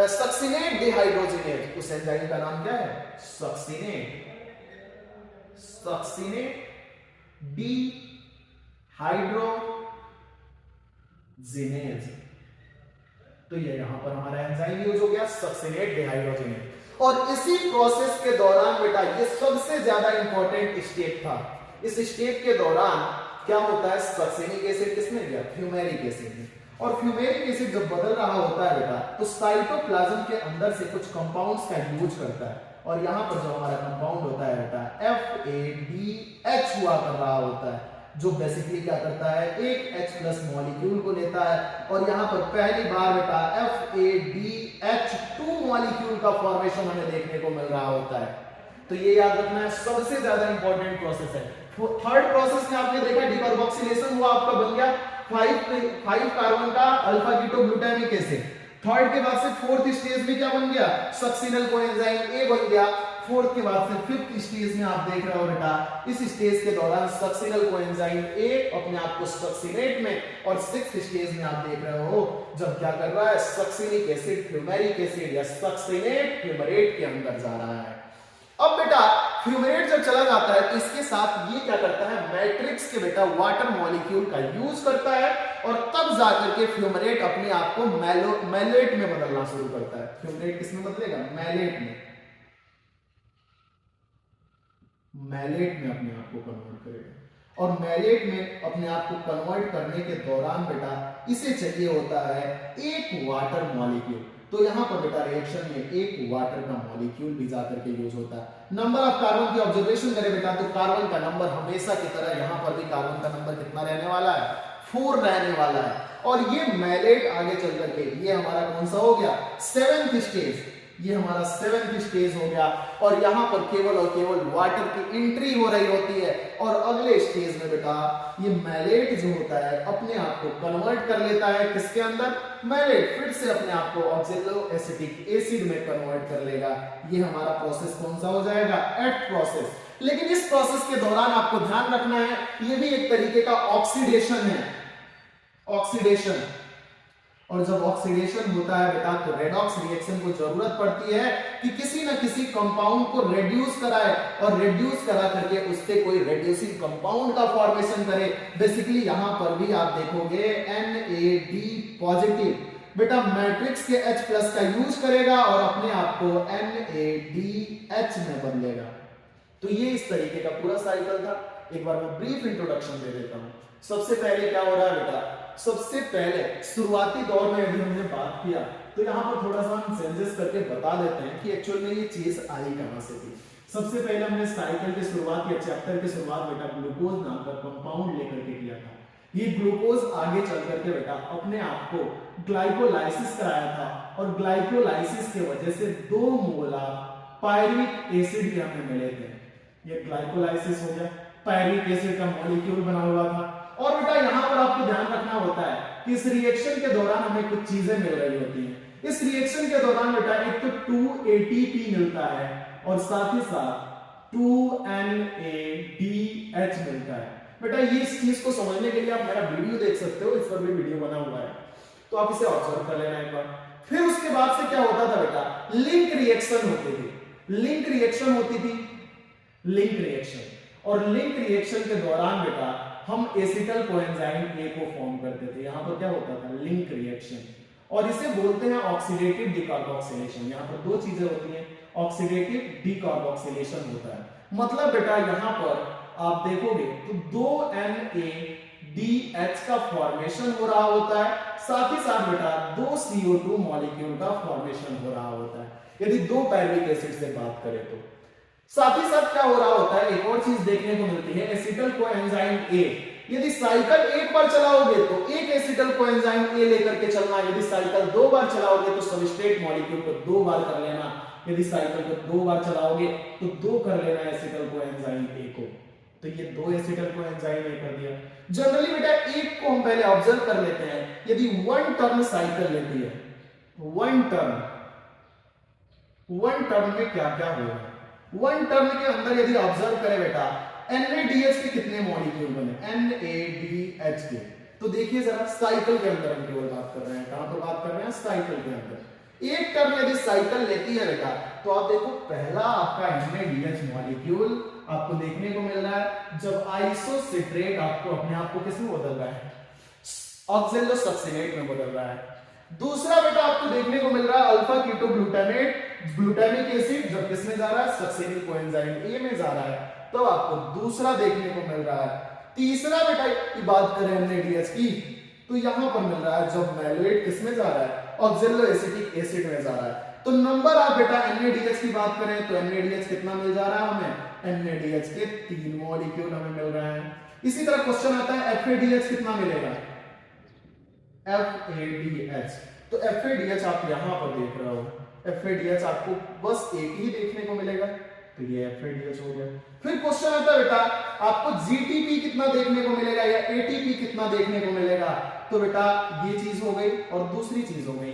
सक्सिनेट डिहाइड्रोजिनेज। उस एंजाइम का नाम क्या है, सक्सिनेट डिहाइड्रोजिनेज। तो ये यहां पर हमारा एंजाइम यूज हो गया सक्सिनेट डिहाइड्रोजिनेज। और इसी प्रोसेस के दौरान बेटा ये सबसे ज्यादा इंपॉर्टेंट स्टेप था, इस स्टेप के दौरान क्या होता है, सक्सिनिक एसिड किसमें गया, फ्यूमेरिक एसिड में। और फ्यूमेरिक एसिड जब बदल रहा होता है बेटा तो साइटोप्लाज्म के अंदर से कुछ कंपाउंड्स का यूज करता है, और यहां पर जो हमारा कंपाउंड होता है बेटा FADH हुआ कर रहा होता है, जो बेसिकली क्या करता है, एक H+ मॉलिक्यूल को लेता है, और यहां पर पहली बार बेटा FADH2 मॉलिक्यूल का फॉर्मेशन हमें देखने को मिल रहा होता है। तो ये याद रखना है, सबसे ज्यादा इंपॉर्टेंट प्रोसेस है। थर्ड प्रोसेस में आपने देखा डिकार्बोक्सिलेशन हुआ, आपका बन गया 5 कार्बन का अल्फा कीटोग्लूटामिक एसिड। थर्ड के बाद से फोर्थ स्टेज में क्या बन गया, सक्सिनल कोएंजाइम ए बन गया। फोर्थ के बाद से फिफ्थ स्टेज में आप देख रहे हो बेटा, इस स्टेज के दौरान सक्सिनल कोएंजाइम ए अपने आप को सक्सिनेट में, और सिक्स्थ स्टेज में आप देख रहे हो जब क्या कर रहा है, सक्सिनिक एसिड फ्यूमेरिक एसिड या सक्सिनेट फ्यूमरेट के अंदर जा रहा है। अब बेटा फ्यूमरेट जब चला जाता है तो इसके साथ ये क्या करता है, मैट्रिक्स के बेटा वाटर मॉलिक्यूल का यूज करता है, और तब जाकर के फ्यूमरेट अपने आप को मैलेट में बदलना शुरू करता है। फ्यूमरेट किसमें बदलेगा, मैलेट में, मैलेट में अपने आप को कन्वर्ट करेगा। और मैलेट में अपने आप को कन्वर्ट करने के दौरान बेटा इसे चाहिए होता है एक वाटर मॉलिक्यूल। तो यहां पर बेटा रिएक्शन में एक वाटर का मॉलिक्यूल भी जाकर के यूज होता है। नंबर ऑफ कार्बन की ऑब्जर्वेशन करें बेटा तो कार्बन का नंबर हमेशा की तरह यहां पर भी कार्बन का नंबर कितना रहने वाला है, 4 रहने वाला है। और ये मैलेट आगे चल करके ये हमारा कौन सा हो गया, 7th स्टेज, ये हमारा 7th स्टेज हो गया। और यहां पर केवल और केवल वाटर की एंट्री हो रही होती है, और अगले अर्ली स्टेज में बेटा ये मैलेट जो होता है अपने आप को कन्वर्ट कर लेता है किसके अंदर, मैलेट फिर से अपने आप को ऑक्सैलो एसिटिक एसिड में कन्वर्ट कर लेगा। ये हमारा प्रोसेस कौन सा हो जाएगा, एट प्रोसेस। लेकिन इस प्रोसेस के दौरान आपको ध्यान रखना है ये भी एक तरीके का ऑक्सीडेशन है, ऑक्सीडेशन। और जब ऑक्सीडेशन होता है बेटा तो रेडॉक्स रिएक्शन को जरूरत पड़ती है कि किसी न किसी कंपाउंड को रेड्यूस कराए और रेड्यूस करा करके उससे कोई रेड्यूसिंग कंपाउंड का फॉर्मेशन करे। बेसिकली यहां पर भी आप देखोगे NAD पॉजिटिव बेटा मैट्रिक्स के H+ का यूज करेगा और अपने आप को NADH में बदलेगा। तो ये इस तरीके का पूरा साइकिल था। एक बार मैं ब्रीफ इंट्रोडक्शन दे देता हूं। सबसे पहले क्या हो रहा है बेटा, सबसे पहले शुरुआती दौर में यदि हमने बात किया तो यहां पर थोड़ा सा हम सेंसेस करके बता देते हैं कि एक्चुअल में ये चीज आई कहां से थी। सबसे पहले हमने साइकिल की शुरुआत या चैप्टर की शुरुआत बेटा ग्लूकोज नाम का कंपाउंड लेकर के किया था। ये ग्लूकोज आगे चल करके बेटा अपने आप को ग्लाइकोलाइसिस कराया था और ग्लाइकोलाइसिस की वजह से 2 मोलार पायरिक एसिड भी हमें मिले थे। ये ग्लाइकोलाइसिस हो गया, पायरिक एसिड का मॉलिक्यूल बना हुआ था। और बेटा यहां पर आपको ध्यान रखना होता है कि इस रिएक्शन के दौरान हमें कुछ चीजें मिल रही होती हैं। इस रिएक्शन के दौरान बेटा एक तो 2 ATP मिलता है और साथ ही साथ 2 NADH मिलता है। बेटा ये इस चीज को समझने के लिए आप मेरा वीडियो देख सकते हो, इस पर भी वीडियो बना हुआ है, तो आप इसे ऑब्जर्व कर लेना एक बार। फिर उसके बाद से क्या होता था बेटा, लिंक रिएक्शन होती थी। लिंक रिएक्शन होती थी, लिंक रिएक्शन। और लिंक रिएक्शन के दौरान बेटा हम एसिटल कोएंजाइम A को फॉर्म करते थे। यहां पर क्या होता था, लिंक रिएक्शन, और इसे बोलते हैं ऑक्सीडेटिव डीकार्बोक्सिलेशन। यहां पर 2 चीजें होती हैं, ऑक्सीडेटिव डीकार्बोक्सिलेशन होता है। मतलब बेटा यहां पर आप देखोगे तो 2 NADH का फॉर्मेशन हो रहा होता है, साथ ही साथ बेटा 2 CO2 मॉलिक्यूल का फॉर्मेशन हो रहा होता है यदि 2 पायरिक एसिड से बात करें तो। साथ ही साथ क्या हो रहा होता है, एक और चीज देखने को मिलती है, एसिटल कोएंजाइम A। यदि साइकिल एक बार चलाओगे तो एक एसिटल कोएंजाइम A लेकर के चलना, यदि साइकिल 2 बार चलाओगे तो सबस्ट्रेट मॉलिक्यूल को 2 बार कर लेना, यदि साइकिल को 2 बार चलाओगे तो 2 कर लेना एसिटल कोएंजाइम A को। तो ये 2 एसिटल कोएंजाइम A कर दिया। जनरली बेटा एक को हम पहले ऑब्जर्व कर लेते हैं, यदि 1 टर्न साइकिल लेती है, 1 टर्न में क्या क्या होगा। 1 टर्न के अंदर यदि ऑब्जर्व करें बेटा NADH के कितने मॉलिक्यूल बने, NADH के। तो देखिए जरा साइकिल के अंदर हम केवल बात कर रहे हैं, कहां पर बात कर रहे हैं, साइकिल के अंदर। एक टर्न यदि साइकिल लेती है बेटा तो आप देखो पहला आपका NADH मॉलिक्यूल आपको देखने को मिल रहा है जब आइसोसिट्रेट आपको अपने आप को किसमें बदल रहा है, ऑक्सैलोसक्सिनेट में बदल रहा है। दूसरा बेटा आपको देखने को मिल रहा है alpha keto glutamate glutamic acid जब किसमें जा रहा है, सक्सेनिल कोएंजाइम A में जा रहा है, तो आपको दूसरा देखने को मिल रहा है। तीसरा बेटा की बात करें NADH की तो यहां पर मिल रहा है जब मैलेट किसमें जा रहा है, ऑक्सैलो एसिटिक एसिड में जा रहा है। तो नंबर आप बेटा NADH की बात करें तो NADH कितना मिल जा रहा है हमें, NADH के 3 मॉलिक्यूल हमें मिल रहे हैं। इसी तरह क्वेश्चन आता है FADH कितना मिलेगा, FADH। तो FADH आप यहां पर देख रहे हो, FADH आपको बस एक ही देखने को मिलेगा, तो ये FADH हो गया। फिर क्वेश्चन आता है बेटा आपको GTP कितना देखने को मिलेगा या ATP कितना देखने को मिलेगा, तो बेटा ये चीज हो गई और दूसरी चीज हो गई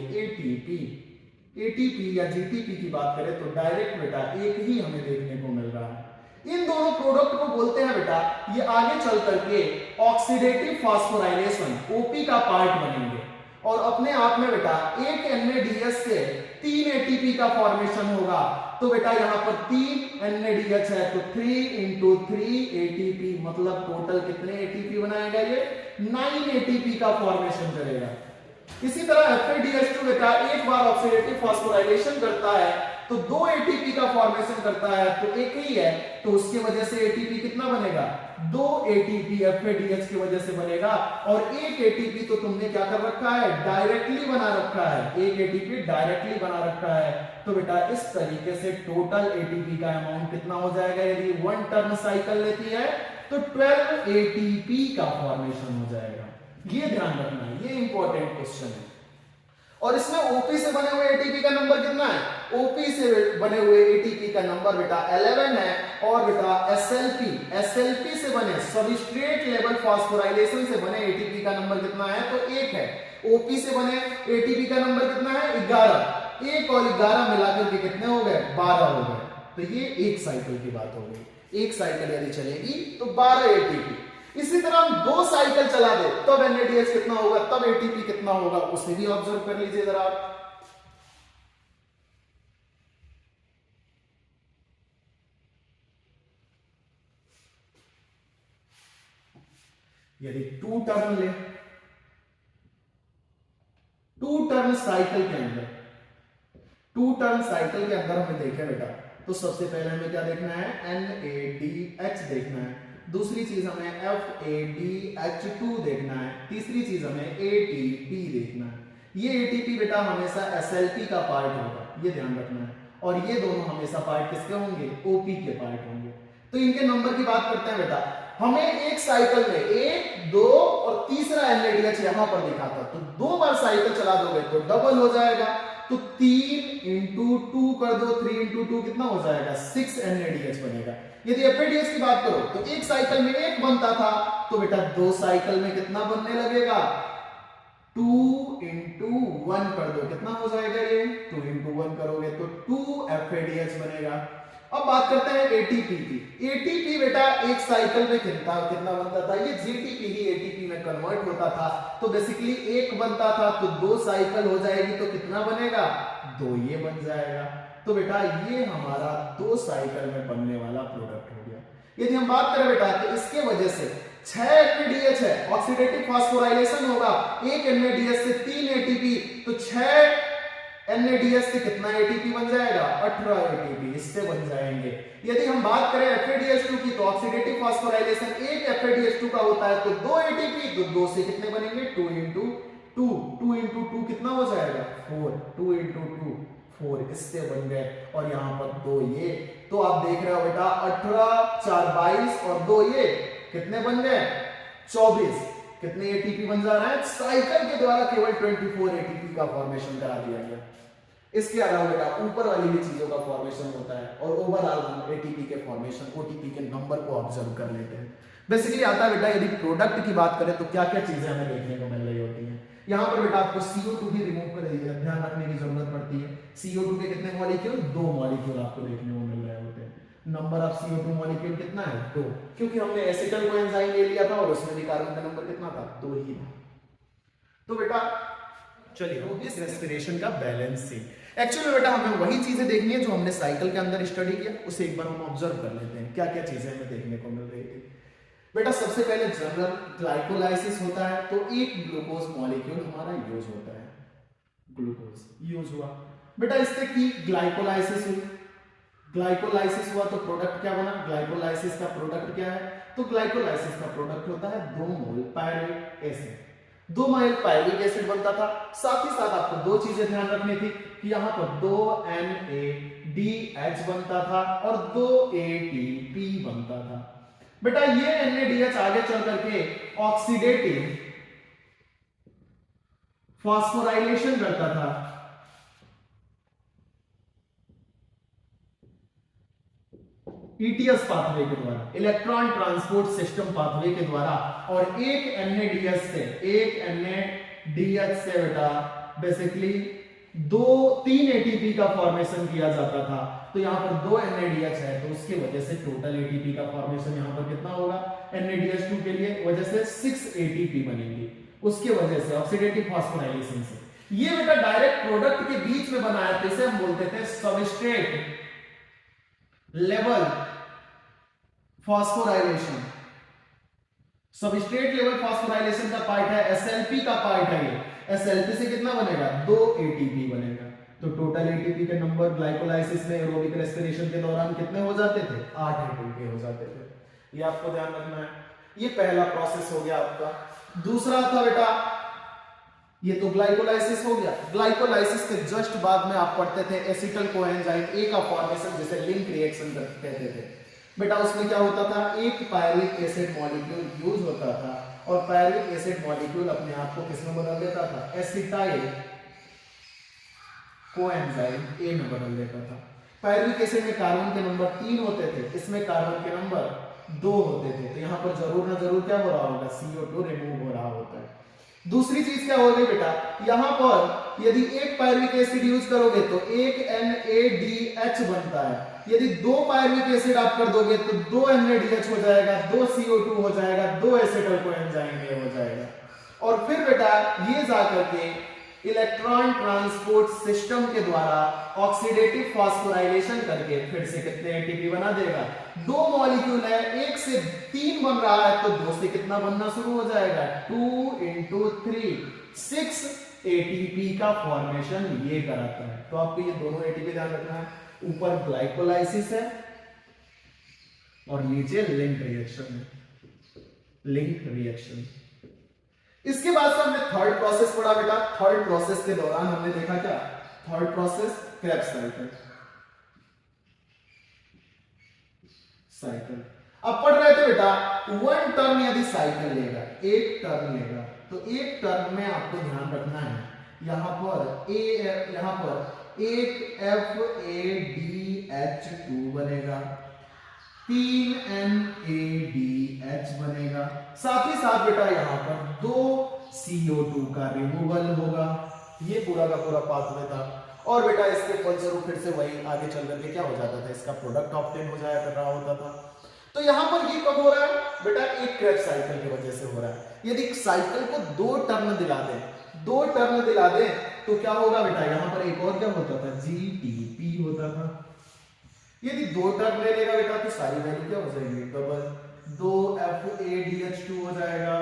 ATP या GTP की बात करें तो डायरेक्ट बेटा एक ही हमें देखने को मिल रहा है। इन दोनों प्रोडक्ट को बोलते हैं बेटा ये आगे चल करके ऑक्सीडेटिव फास्फोराइलेशन OP का पार्ट बनेंगे और अपने आप में बेटा एक NADH से 3 ATP का फॉर्मेशन होगा। तो बेटा यहां पर 3 NADH है तो 3 into 3 ATP, मतलब टोटल कितने ATP बनाएगा, ये 9 ATP का फॉर्मेशन करेगा। इसी तरह FADH2 बेटा एक बार ऑक्सीडेटिव फास्फोराइलेशन करता है तो 2 ATP का फॉर्मेशन करता है, तो एक ही है तो उसकी वजह से ATP कितना बनेगा, 2 ATP FADH की वजह से बनेगा। और एक ATP तो तुमने क्या कर रखा है, डायरेक्टली बना रखा है, एक ATP डायरेक्टली बना रखा है। तो बेटा इस तरीके से टोटल ATP का अमाउंट कितना हो जाएगा, यदि 1 टर्न साइकिल लेती है तो 12 ATP का फॉर्मेशन हो जाएगा। ये ध्यान रखना है, ये इंपॉर्टेंट क्वेश्चन है। और इसमें OP से बने हुए ATP का नंबर कितना है, OP से बने हुए ATP का नंबर बेटा 11 है और बेटा एसएलपी से बने सबस्ट्रेट लेवल फास्फोराइलेशन से बने एटीपी का नंबर कितना है? तो 1 है। ओपी से बने एटीपी का नंबर कितना है? 11। 1 और 11 मिलाकर के कितने हो गए? 12 हो गए। तो ये एक साइकिल की बात हो गई। एक साइकिल यदि चलेगी तो 12 एटीपी। इसी तरह हम 2 साइकिल चला दे तब एनएडीएच कितना होगा, तब एटीपी कितना होगा, उसे भी ऑब्जर्व कर लीजिए जरा आप। यदि 2 टर्न ले, 2 टर्न साइकिल के अंदर, 2 टर्न साइकिल के अंदर हमें देखें बेटा, तो सबसे पहले हमें क्या देखना है? NADH देखना है। दूसरी चीज हमें FADH2 देखना है। तीसरी चीज हमें ATP देखना है। ये ATP बेटा हमेशा SLP का पार्ट होगा, ये ध्यान रखना है। और ये दोनों हमेशा पार्ट किसके होंगे? OP के पार्ट होंगे। तो इनके नंबर की बात करते हैं बेटा। हमें एक साइकिल में 1, 2 और तीसरा NADH यहां पर लिखा था, तो 2 बार साइकिल चला दोगे तो डबल हो जाएगा। तो 3 इंटू 2 कर दो, 3 इंटू 2 कितना हो जाएगा? 6 NADH बनेगा। यदि FADH की बात करो तो एक साइकिल में 1 बनता था, तो बेटा 2 साइकिल में कितना बनने लगेगा? 2 इंटू 1 कर दो, कितना हो जाएगा ये? 2 इंटू 1 करोगे तो 2 FADH बनेगा। अब बात करते हैं एटीपी की। एटीपी बेटा एक साइकिल में कितना बनता था? ये जीटीपी ही एटीपी में कन्वर्ट होता था। तो बेसिकली 1 बनता था तो 2 साइकिल हो जाएगी तो कितना बनेगा? 2 ये बन जाएगा। तो बेटा ये हमारा 2 साइकिल में बनने वाला प्रोडक्ट हो गया। यदि हम बात करें बेटा तो इसके वजह से 6 NADH है, ऑक्सीडेटिव फास्फोराइलेशन होगा, 1 NADH से 3 ATP, तो 6 NADH से कितना ATP बन जाएगा? 18 ATP इससे बन जाएंगे। यदि हम बात करें FADH2 की तो ऑक्सीडेटिव फास्फोराइलेशन 1 FADH2 का होता है, तो 2 ATP, तो 2 से कितने बनेंगे? 2 इंटू 2, 2 इंटू 2 कितना हो जाएगा? 4, 2 इंटू 2 4, इससे बन गए। और यहां पर 2 ये, तो आप देख रहे हो बेटा 18 4 22 और 2 ये कितने बन गए? 24। कितने एटीपी बन जा रहा है? साइकिल के द्वारा केवल 24 एटीपी का फॉर्मेशन करा दिया गया। इसके अलावा बेटा ऊपर वाली भी चीजों का फॉर्मेशन होता है और ओवरऑल हम एटीपी के फॉर्मेशन, ओटीपी के नंबर को ऑब्जर्व कर लेते हैं। बेसिकली आता है बेटा यदि प्रोडक्ट की बात करें तो क्या क्या चीजें हमें देखने को मिल रही होती हैं। यहाँ पर बेटा आपको CO2 भी रिमूव कर ध्यान रखने की जरूरत पड़ती है। CO2 के कितने मॉलिक्यूल? 2 मॉलिक्यूल आपको देखने को मिल रहे होते हैं। नंबर ऑफ CO2 मॉलिक्यूल कितना है? 2, क्योंकि हमने एसिटल कोएंजाइम ले लिया था और उसमें भी कार्बन का नंबर कितना था? 2 ही था। तो बेटा चलिए इस रेस्पिरेशन का बैलेंसिंग, एक्चुअली बेटा हमें वही चीजें देखनी है जो हमने साइकिल के अंदर स्टडी किया, उसे एक बार हम ऑब्जर्व कर लेते हैं क्या क्या चीजें हमें देखने को मिल रही थी। बेटा सबसे पहले जनरल ग्लाइकोलाइसिस होता है, तो एक ग्लूकोज मॉलिक्यूल हमारा यूज होता है, ग्लूकोज यूज हुआ। बेटा इससे की ग्लाइकोलाइसिस हुई, ग्लाइकोलाइसिस हुआ तो प्रोडक्ट क्या बना? ग्लाइकोलाइसिस का प्रोडक्ट क्या है? तो ग्लाइकोलाइसिस का प्रोडक्ट होता है 2 मोल पायरुविक एसिड। 2 मोल पायरुविक एसिड बनता था। साथ ही साथ आपको 2 चीजें ध्यान रखनी थी कि यहां पर 2 NADH बनता था और 2 ATP बनता था। बेटा ये NADH आगे चल करके ऑक्सीडेटिव फास्फोराइलेशन करता था, ETS पाथवे के द्वारा, इलेक्ट्रॉन ट्रांसपोर्ट सिस्टम पाथवे के द्वारा, और एक NADH से बेटा बेसिकली 3 ATP का फॉर्मेशन किया जाता था। तो यहां पर 2 NADH है तो उसकी वजह से टोटल ATP का फॉर्मेशन यहां पर कितना होगा? NADH2 के लिए वजह से 6 ATP बनेंगे, उसके वजह से ऑक्सीडेटिव फास्फोराइलेशन से। ये बेटा डायरेक्ट प्रोडक्ट के बीच में बना है, तो इसे हम बोलते थे substrate level phosphorylation. Substrate level phosphorylation का पार्ट है, SLP का पार्ट है ये। SLP से कितना बनेगा? 2 ATP बनेगा। तो टोटल ATP के नंबर ग्लाइकोलाइसिस में एरोबिक रेस्पिरेशन के दौरान कितने हो जाते थे? 8 ATP हो जाते थे। ये आपको ध्यान रखना है। ये पहला प्रोसेस हो गया आपका। दूसरा था बेटा, ये तो ग्लाइकोलाइसिस हो गया। ग्लाइकोलाइसिस के जस्ट बाद में आप पढ़ते थे एसिटल कोएंजाइम A का फॉर्मेशन, जिसे लिंक रिएक्शन कहते थे। बेटा उसमें क्या होता था? एक पायरुविक एसिड मॉलिक्यूल यूज होता था और पायरुविक एसिड मॉलिक्यूल अपने आप को किसमें बदल देता था? एसिटाइल कोएंजाइम A में बदल देता था। पायरुविक एसिड में कार्बन के नंबर 3 होते थे, इसमें कार्बन के नंबर 2 होते थे, तो यहाँ पर जरूर ना जरूर क्या हो रहा होगा, CO2 रिमूव हो रहा होता है। दूसरी चीज क्या होगी बेटा, यहाँ पर यदि एक पायरुविक एसिड यूज करोगे तो एक NADH बनता है, यदि 2 पायरुविक एसिड आप कर दोगे तो 2 NADH हो जाएगा, 2 CO2 हो जाएगा, 2 एसिटाइल कोएंजाइम हो जाएगा। और फिर बेटा ये जाकर के इलेक्ट्रॉन ट्रांसपोर्ट सिस्टम के द्वारा ऑक्सीडेटिव फॉस्फोराइलेशन करके फिर से कितने एटीपी बना देगा, 2 मॉलिक्यूल है, 1 से 3 बन रहा है तो 2 से कितना बनना शुरू हो जाएगा, 2 × 3 6 एटीपी का फॉर्मेशन ये कराता है। तो आपको ये दोनों एटीपी ध्यान रखना है, ऊपर ग्लाइकोलाइसिस है और नीचे लिंक रिएक्शन है, लिंक रिएक्शन। इसके बाद से हमने थर्ड प्रोसेस पढ़ा बेटा। थर्ड प्रोसेस के दौरान हमने देखा क्या, थर्ड प्रोसेस क्रेब्स साइकिल। अब पढ़ रहे थे बेटा 1 टर्न यदि साइकिल लेगा, 1 टर्न लेगा, तो 1 टर्न में आपको ध्यान रखना है यहां पर एक FADH2 बनेगा, 3 NADH बनेगा, साथ ही साथ बेटा यहां पर 2 CO2 का रिमूवल होगा। ये पूरा का पूरा पाथवे था और बेटा इसके फलस्वरूप फिर से वही आगे चल करके क्या हो जाता था, इसका प्रोडक्ट ऑब्टेन हो जाया कर रहा होता था। तो यहां पर ये कब हो रहा है बेटा, एक क्रेब्स साइकिल की वजह से हो रहा है। यदि साइकिल को 2 टर्न दिला दें, 2 टर्न दिला दें तो क्या होगा बेटा, यहां पर एक और क्या होता था, GTP होता था। यदि 2 टर्म ले लेगा बेटा तो सारी वैल्यू क्या हो जाएगी, डबल, 2 FADH2 हो जाएगा,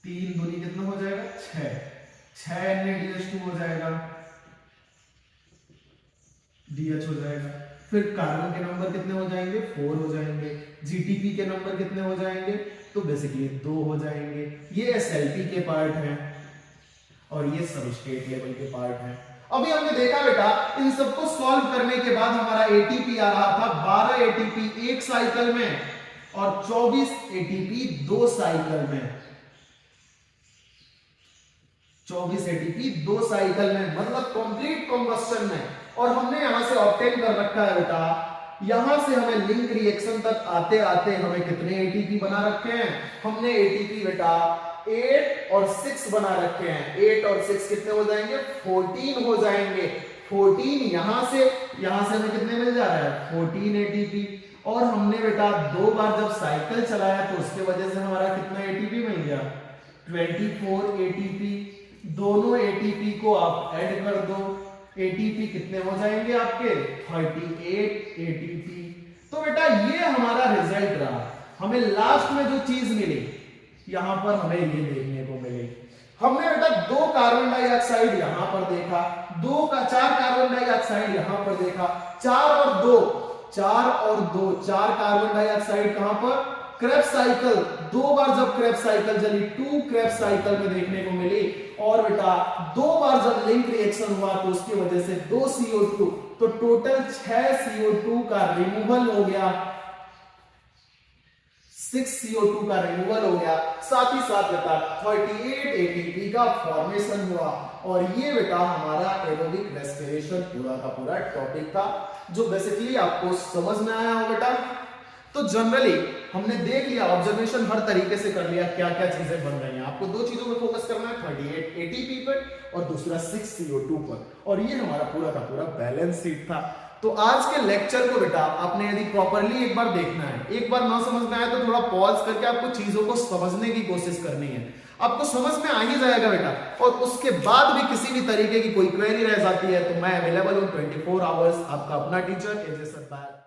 3 दूनी कितना हो जाएगा, 6 NADH2 हो जाएगा, DH हो जाएगा। फिर कार्बन के नंबर कितने हो जाएंगे, 4 हो जाएंगे, GTP के नंबर कितने हो जाएंगे, तो बेसिकली 2 हो जाएंगे। ये SLP के पार्ट हैं और ये सबस्ट्रेट लेवल के पार्ट हैं। अभी हमने देखा बेटा इन सबको सॉल्व करने के बाद हमारा एटीपी आ रहा था 12 एटीपी एक साइकिल में और 24 एटीपी 2 साइकिल में, 24 एटीपी 2 साइकिल में, मतलब कंप्लीट कॉम्बस्टन में। और हमने यहां से ऑब्टेन कर रखा है बेटा, यहां से हमें लिंक रिएक्शन तक आते आते हमें कितने एटीपी बना रखे हैं, हमने एटीपी बेटा 8 और 6 बना रखे हैं। 8 और 6 कितने हो जाएंगे, 14 हो जाएंगे। 14 यहां से हमें कितने मिल जा रहा है, 14 एटीपी। और हमने बेटा 2 बार जब साइकिल चलाया तो उसके वजह से हमारा कितना एटीपी मिल गया, 24 एटीपी। दोनों एटीपी को आप ऐड कर दो, एटीपी कितने हो जाएंगे आपके, 38 एटीपी। तो बेटा ये हमारा रिजल्ट रहा। हमें लास्ट में जो चीज मिली यहां पर हमें ये देखने को मिली, हमने बेटा 2 कार्बन डाइऑक्साइड यहां पर देखा, 4 कार्बन डाइऑक्साइड यहां पर देखा, 4 और 2 4 कार्बन डाइऑक्साइड कहां पर, क्रेब्स साइकिल। 2 बार जब क्रेब्स साइकिल चली, 2 क्रेब्स साइकिल में देखने को मिली। और बेटा 2 बार जब लिंक रिएक्शन हुआ तो उसकी वजह से 2 CO2, तो टोटल 6 CO2 का रिमूवल हो गया, 6 CO2 का रिमूवल हो गया। साथ ही साथ बेटा 38 ATP का फॉर्मेशन हुआ। और ये बेटा हमारा एरोबिक रेस्पिरेशन पूरा का पूरा टॉपिक था, जो बेसिकली आपको समझ में आया हो बेटा। तो जनरली हमने देख लिया, ऑब्जर्वेशन हर तरीके से कर लिया, क्या क्या चीजें बन रही हैं। आपको 2 चीजों में फोकस करना है, 38 ATP पर और दूसरा 6 CO2 पर। और ये हमारा पूरा का पूरा बैलेंस शीट था। तो आज के लेक्चर को बेटा आपने यदि प्रॉपरली एक बार देखना है, एक बार ना समझ में आए तो थोड़ा पॉज करके आपको चीजों को समझने की कोशिश करनी है। आपको समझ में आ ही जाएगा बेटा। और उसके बाद भी किसी भी तरीके की कोई क्वेरी रह जाती है तो मैं अवेलेबल हूं 24 आवर्स, आपका अपना टीचर AJ सरदार।